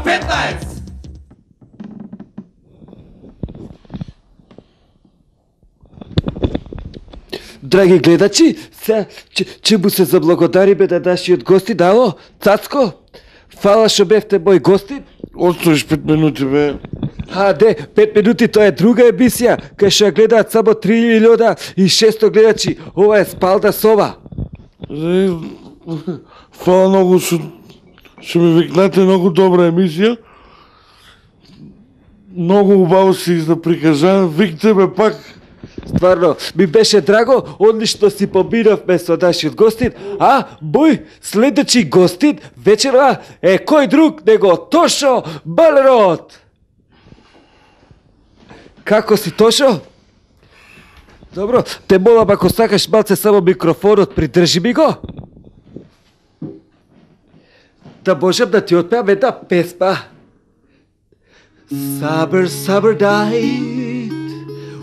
K15! Драги гледачи, сега ќе му се заблагодариме на нашиот гостин, ало, Цацко? Фала што бевте мој гостин. Остоиш 5 минути, бе. Де, 5 минути, тоа е друга емисија, кај што ја гледаат само 3.600.000 гледачи. Ова е Спалда Сова. Фала многу што ми викнате, многу добра емисија. Многу убаво си прикажа. Викте ме пак. Стварно, ми беше драго, одлично си поминавме со нашиот гостин, а мој следечи гостин вечера е кој друг него Тошо Балерот. Како си, Тошо? Добро, те молам ако сакаш малце само микрофонот, придржи ми го. Да можам да ти отпеам една песма. Summer, summer night,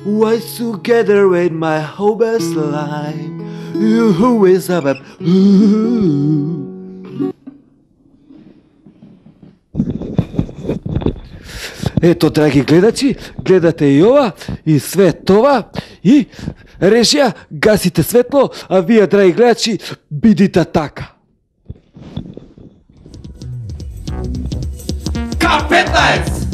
was together in my hopeless life. Who is up? Ето, драги гледачи, гледате и ова, и све това, и режија, гасите светло, а вие, драги гледачи, бидите така. K15!